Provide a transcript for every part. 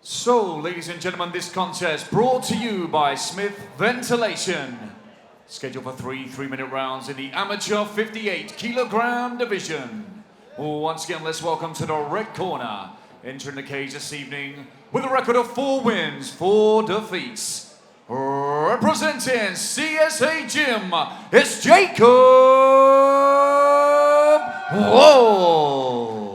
So, ladies and gentlemen, this contest brought to you by Smith Ventilation. Scheduled for three-minute rounds in the amateur 58 kilogram division. Once again, let's welcome to the red corner, entering the cage this evening with a record of 4 wins, 4 defeats. Representing CSA Gym, it's Jacob Whoa!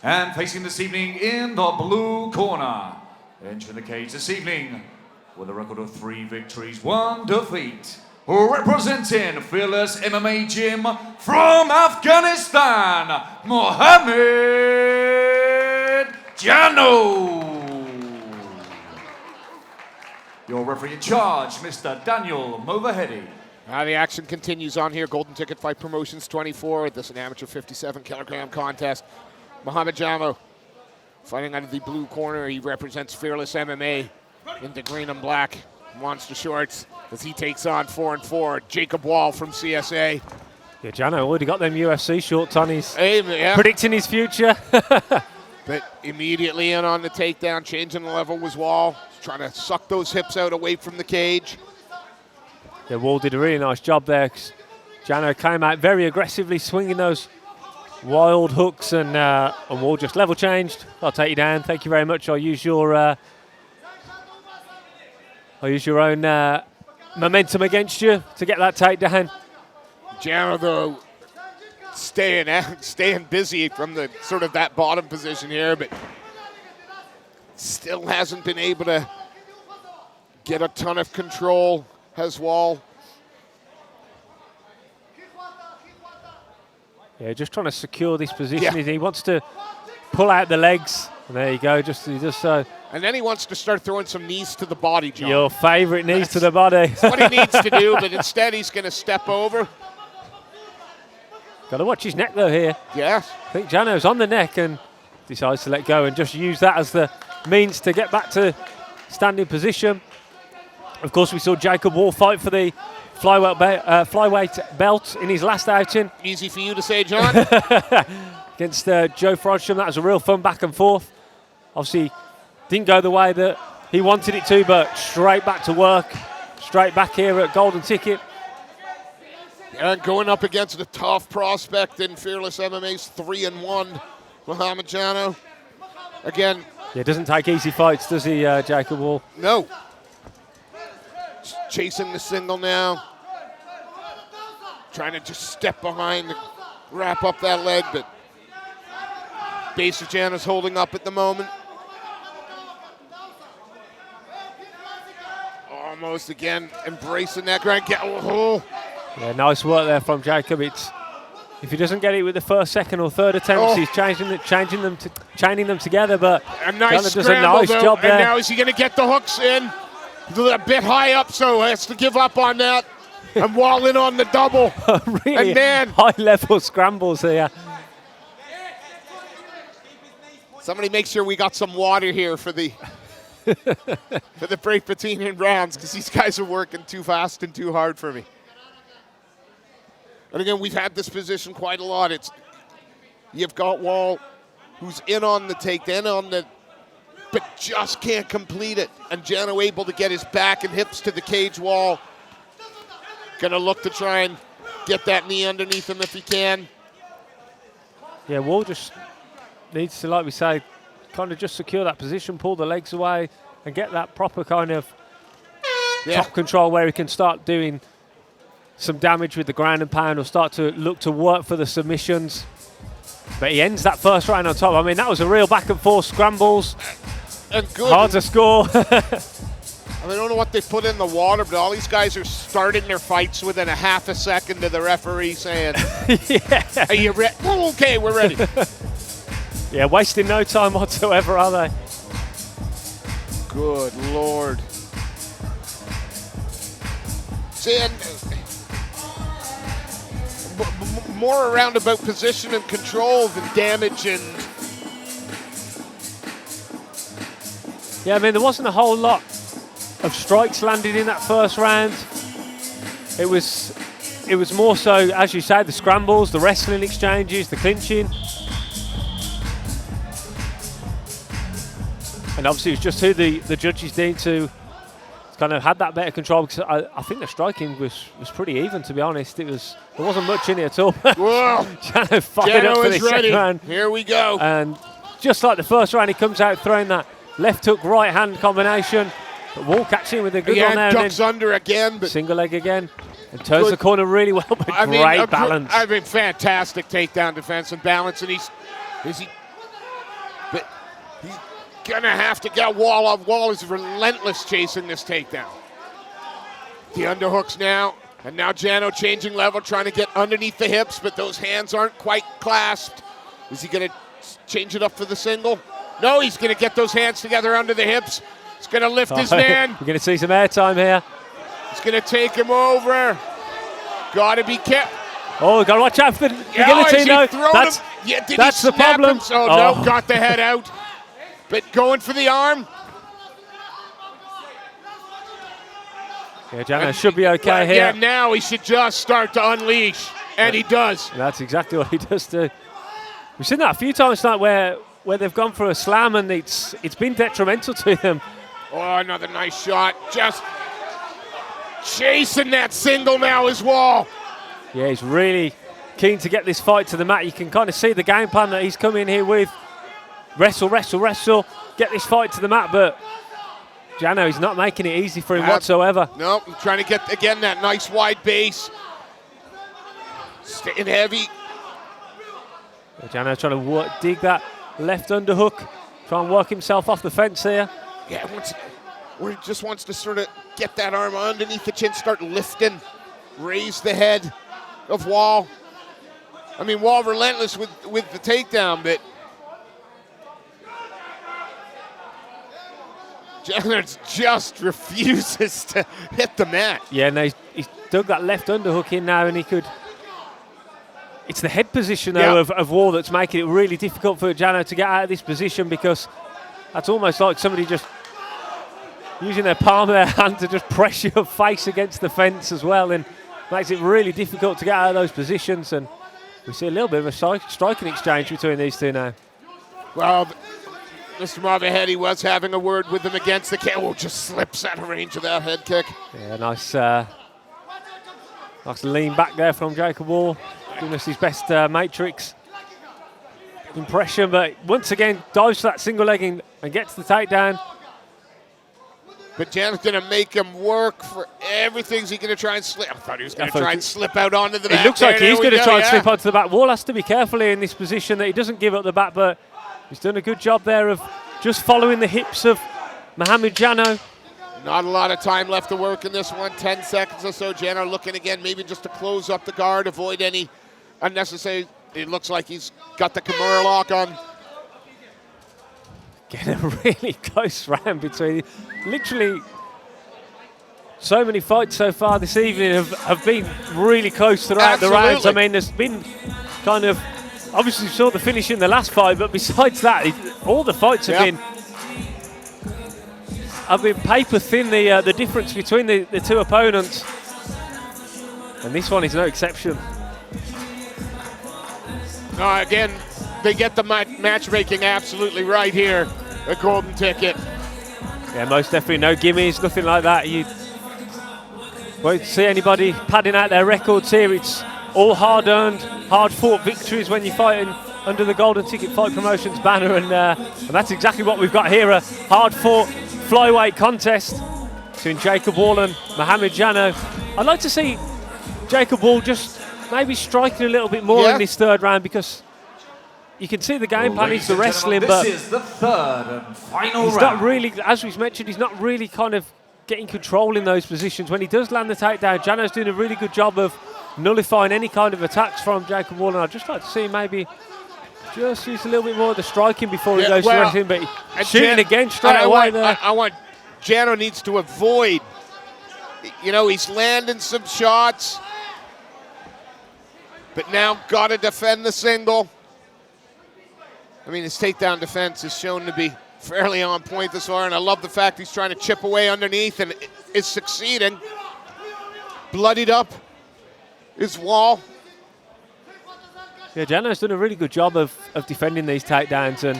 And facing this evening in the blue corner, entering the cage this evening with a record of 3 victories, 1 defeat. Representing Fearless MMA Gym from Afghanistan, Mohammed Jano. Your referee in charge, Mr. Daniel Movahedi. The action continues on here. Golden Ticket Fight Promotions 24. This is an amateur 57 kilogram contest. Mohammed Jano fighting out of the blue corner. He represents Fearless MMA in the green and black monster shorts as he takes on 4-4 Jacob Wall from CSA. Yeah, Jano already got them UFC shorts on. He's yeah. predicting his future. But immediately in on the takedown, changing the level was Wall. Trying to suck those hips out away from the cage. Yeah, Wall did a really nice job there. Jano came out very aggressively, swinging those wild hooks, and Wall just level changed. I'll take you down. Thank you very much. I'll use your own momentum against you to get that takedown. Jano, though, staying busy from the sort of that bottom position here, but still hasn't been able to get a ton of control. Has Wall. Yeah, just trying to secure this position. Yeah. He wants to pull out the legs. And there you go, just so. And then he wants to start throwing some knees to the body, John. Your favourite knees to the body. That's what he needs to do, but instead he's going to step over. Got to watch his neck though here. Yes. I think Jano's on the neck and decides to let go and just use that as the means to get back to standing position. Of course, we saw Jacob Wall fight for the flyweight belt in his last outing. Easy for you to say, John. Against Joe Frodsham. That was a real fun back and forth. Obviously, didn't go the way that he wanted it to, but straight back to work. Straight back here at Golden Ticket. And going up against a tough prospect in Fearless MMA's 3-1, Mohammed Jano. Again. Yeah, doesn't take easy fights, does he, Jacob Wall? No. Chasing the single now. Trying to just step behind and wrap up that leg, but base of Jano's holding up at the moment. Almost again embracing that ground. Yeah, nice work there from Jacob. If he doesn't get it with the first, second, or third attempts, he's chaining them together. But a nice does a nice job there. And now is he going to get the hooks in? A bit high up, so has to give up on that. And Wall in on the double. Really and then high-level scrambles here. Somebody make sure we got some water here for the for the break between rounds, because these guys are working too fast and too hard for me. And again, we've had this position quite a lot. You've got Wall, who's in on the takedown, but just can't complete it. And Jano able to get his back and hips to the cage wall. Gonna look to try and get that knee underneath him if he can. Yeah, Wall just needs to, like we say, kind of just secure that position, pull the legs away, and get that proper kind of top control where he can start doing some damage with the ground and pound, or start to look to work for the submissions. But he ends that first round on top. I mean, that was a real back and forth scrambles. And good. Hard to score. I don't know what they put in the water, but all these guys are starting their fights within a half a second of the referee saying, yeah. Are you ready? Oh, okay, we're ready. Yeah, wasting no time whatsoever, are they? Good Lord. See, and more around about position and control than damage and... Yeah, I mean, there wasn't a whole lot of strikes landed in that first round. It was more so, as you say, the scrambles, the wrestling exchanges, the clinching. And obviously it's just who the judges need to kind of had that better control, because I think the striking was pretty even, to be honest. There wasn't much in it at all. Whoa. Jano fired Jano up for is the ready. second round. Here we go. And just like the first round, he comes out throwing that left hook, right hand combination. But Wall catching with a good one there. Ducks under again. But single leg again. And turns the corner really well, but great balance. Fantastic takedown defense and balance. And he's gonna have to get Wall up. Wall is relentless chasing this takedown. The underhooks now, and now Jano changing level, trying to get underneath the hips, but those hands aren't quite clasped. Is he gonna change it up for the single? No, he's gonna get those hands together under the hips. He's gonna lift his man. We're gonna see some airtime here. He's gonna take him over. Gotta be careful. Oh, gotta watch out for the guillotine. That's the problem. No, got the head out. But going for the arm. Yeah, Jano should be okay here. Yeah, now he should just start to unleash, and he does. And that's exactly what he does do. We've seen that a few times tonight where they've gone for a slam and it's been detrimental to them. Oh, another nice shot. Just chasing that single now as Wall. Yeah, he's really keen to get this fight to the mat. You can kind of see the game plan that he's come in here with. Wrestle, wrestle, wrestle, get this fight to the mat, but Jano, he's not making it easy for him whatsoever. No, trying to get, again, that nice wide base. Staying heavy. Jano trying to dig that left underhook, try and work himself off the fence here. Yeah, he just wants to sort of get that arm underneath the chin, start lifting, raise the head of Wall. I mean, Wall relentless with the takedown, but Jano just refuses to hit the mat. Yeah, no, he's dug that left underhook in now, and he could. It's the head position, though, of Wall that's making it really difficult for Jano to get out of this position, because that's almost like somebody just using their palm of their hand to just press your face against the fence as well, and makes it really difficult to get out of those positions. And we see a little bit of a striking exchange between these two now. Well, Mr. Mohammed, he was having a word with him against the kick. Oh, just slips out of range of that head kick. Yeah, nice lean back there from Jacob Wall. Giving us his best matrix impression, but once again dives to that single leg and gets the takedown. But Jano's going to make him work for everything. He's going to try and slip. I thought he was going to try and slip out onto the back. It looks like he's going to try and slip onto the back. Wall has to be careful in this position that he doesn't give up the back, but he's done a good job there of just following the hips of Mohammed Jano. Not a lot of time left to work in this one. 10 seconds or so. Jano looking again, maybe just to close up the guard, avoid any unnecessary. It looks like he's got the Kimura lock on. Getting a really close round between. Literally, so many fights so far this evening have been really close throughout the rounds. I mean, there's been kind of, obviously you saw the finish in the last fight, but besides that, all the fights have been paper thin, the difference between the two opponents. And this one is no exception. No, again, they get the matchmaking absolutely right here. A golden ticket. Yeah, most definitely no gimmies, nothing like that. You won't see anybody padding out their records here. It's all hard-earned, hard-fought victories when you're fighting under the Golden Ticket Fight Promotions banner, and that's exactly what we've got here, a hard-fought flyweight contest between Jacob Wall and Mohammed Jano. I'd like to see Jacob Wall just maybe striking a little bit more in this third round, because you can see the game plan is the wrestling, but this is the third and final he's round. not really, as we've mentioned, he's not really kind of getting control in those positions. When he does land the takedown, Jano's doing a really good job of nullifying any kind of attacks from Jacob Wall, and I'd just like to see maybe just use a little bit more of the striking before he goes to wrestling, but he's shooting again straight away there. I want Jano needs to avoid, you know, he's landing some shots, but now got to defend the single. I mean, his takedown defense is shown to be fairly on point this far, and I love the fact he's trying to chip away underneath and is succeeding. Bloodied up is Wall. Yeah, Jano's done a really good job of defending these takedowns, and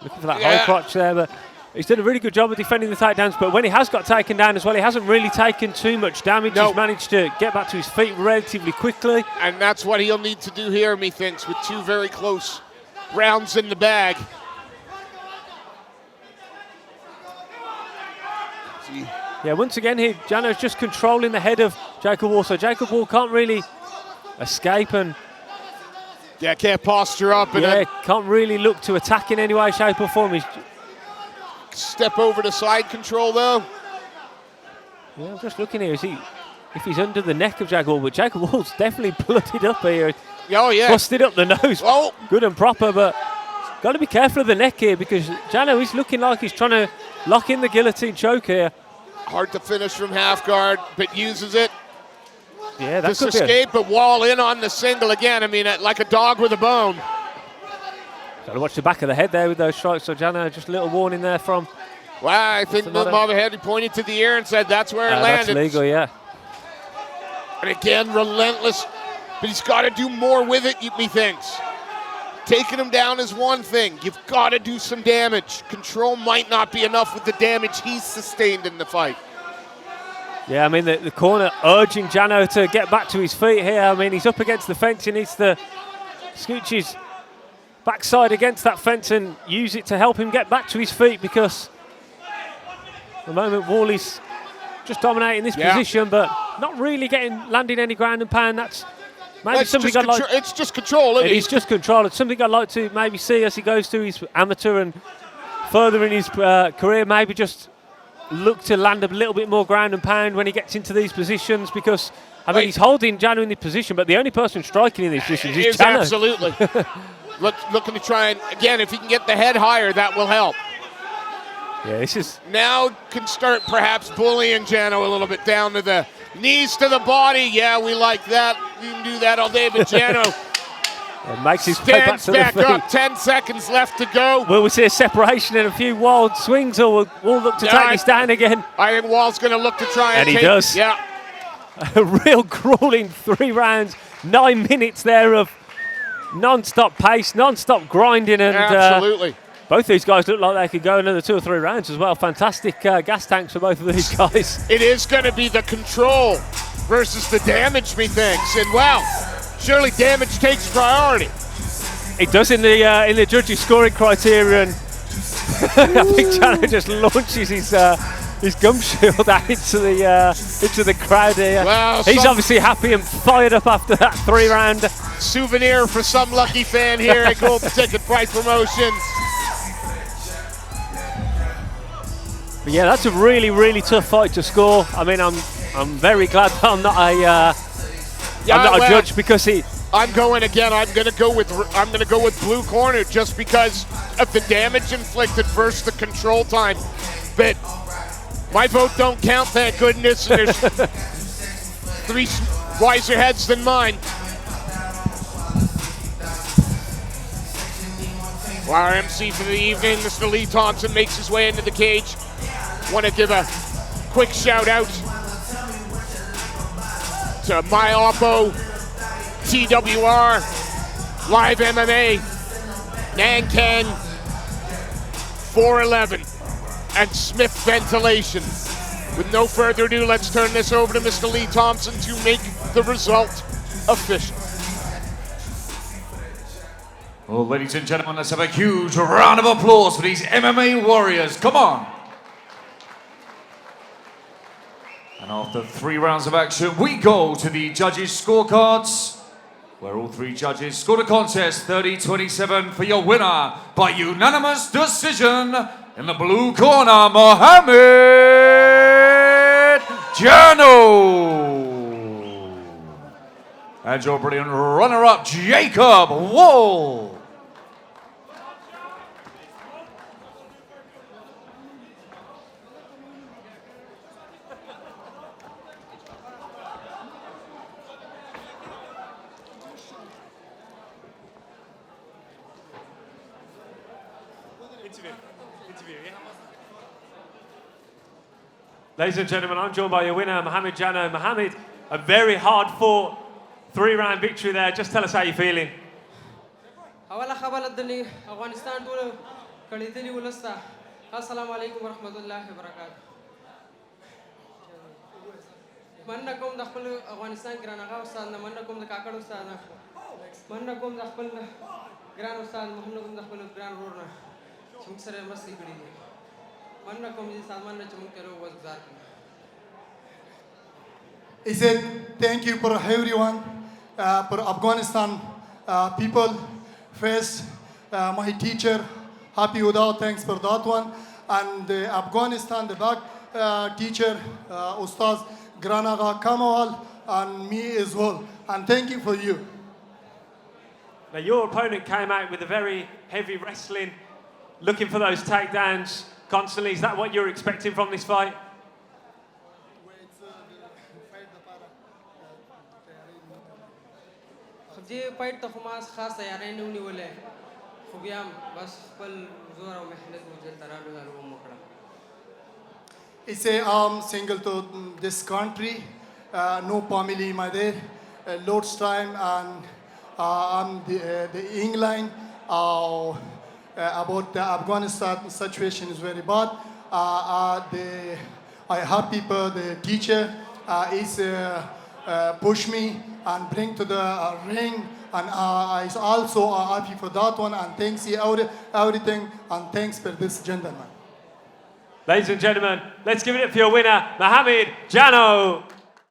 Looking for that high crotch there, but he's done a really good job of defending the takedowns. But when he has got taken down as well, he hasn't really taken too much damage. He's managed to get back to his feet relatively quickly. And that's what he'll need to do here, methinks, with 2 very close rounds in the bag. Yeah, once again here, Jano's just controlling the head of Jacob Wall, so Jacob Wall can't really escape and can't posture up. And can't really look to attack in any way, shape or form. He's step over to side control though. Yeah, I'm just looking here. If he's under the neck of Jacob Wall, but Jacob Wall's definitely blooded up here. Oh yeah, busted up the nose. Oh, good and proper, but got to be careful of the neck here because Jano is looking like he's trying to lock in the guillotine choke here. Hard to finish from half guard, but uses it. Yeah, that's just escape, but Wall in on the single again. I mean, like a dog with a bone. Got to watch the back of the head there with those strikes. So Jano, just a little warning there from. Well, I think Mohammed, he pointed to the ear and said that's where it landed. That's legal, yeah. And again, relentless, but he's got to do more with it, methinks. Taking him down is one thing. You've got to do some damage. Control might not be enough with the damage he's sustained in the fight. Yeah, I mean, the corner urging Jano to get back to his feet here. I mean, he's up against the fence. He needs to scooch his backside against that fence and use it to help him get back to his feet because at the moment Walley's just dominating this position, but not really landing any ground and pound. That's maybe something I'd like. It's just control, isn't it? It's just control. It's something I'd like to maybe see as he goes through his amateur and further in his career. Maybe just look to land a little bit more ground and pound when he gets into these positions because, I mean, he's holding Jano in this position, but the only person striking in these positions is Jano. Absolutely. Looking to try and, again, if he can get the head higher, that will help. Yeah, this is... Now can start perhaps bullying Jano a little bit down to the knees to the body. Yeah, we like that. You can do that all day, but Jano makes his way back to the feet. Up, 10 seconds left to go. Will we see a separation and a few wild swings, or will Wall look to take this down again? I think Wall's going to look to try and he does. Yeah. A real grueling 3 rounds, 9 minutes there of non-stop pace, non-stop grinding. And absolutely. Both these guys look like they could go another 2 or 3 rounds as well. Fantastic gas tanks for both of these guys. It is going to be the control versus the damage, methinks. And wow, surely damage takes priority. It does in the judges' scoring criterion. I think Jano just launches his gum shield out into the crowd here. Well, he's obviously happy and fired up after that 3-round. Souvenir for some lucky fan here at Golden Ticket Fight Promotions. But yeah, that's a really, really tough fight to score. I mean, I'm very glad that I'm not a judge because I'm going again. I'm going to go with blue corner just because of the damage inflicted versus the control time. But my vote don't count, thank goodness. There's 3 wiser heads than mine. Our MC for the evening, Mr. Lee Thompson, makes his way into the cage. Want to give a quick shout out to My Oppo, TWR, Live MMA, Nankan, 411, and Smith Ventilation. With no further ado, let's turn this over to Mr. Lee Thompson to make the result official. Well, ladies and gentlemen, let's have a huge round of applause for these MMA warriors. Come on. And after 3 rounds of action, we go to the judges' scorecards, where all 3 judges scored a contest 30-27 for your winner by unanimous decision. In the blue corner, Mohammed Jano. And your brilliant runner-up, Jacob Wall. Ladies and gentlemen, I'm joined by your winner, Mohammed Jano. Mohammed, a very hard-fought 3-round victory there. Just tell us how you're feeling. أول خبر الدنيا أفغانستان دولة Kalitili ulasta. Assalamu alaikum warahmatullahi wabarakatuh. Mannakum dakhul Afghanistan granaga ustad na mannakum dakakad ustad na mannakum dakhul gran ustad mannakum dakhul gran rurna chumk sare masti gidi mannakum ji saman na chumk karo wazar. He said, thank you for everyone, for Afghanistan people. First, my teacher, happy without thanks for that one. And Afghanistan, the back teacher, Ustaz Granaga Kamal, and me as well. And thank you for you. Now, your opponent came out with a very heavy wrestling, looking for those takedowns constantly. Is that what you're expecting from this fight? خدي fight تخماس خاص تيارين وني ولا خبيام بس قبل زورة ومحنة وجل ترابي قالوا مكرا. He say, I'm single to this country, no family my there, Lord's time, and I'm the England. About the Afghanistan situation is very bad. I have people, the teacher is push me and bring to the ring, and I is also happy for that one, and thanks you everything, and thanks for this gentleman. Ladies and gentlemen, let's give it up for your winner, Mohammed Jano.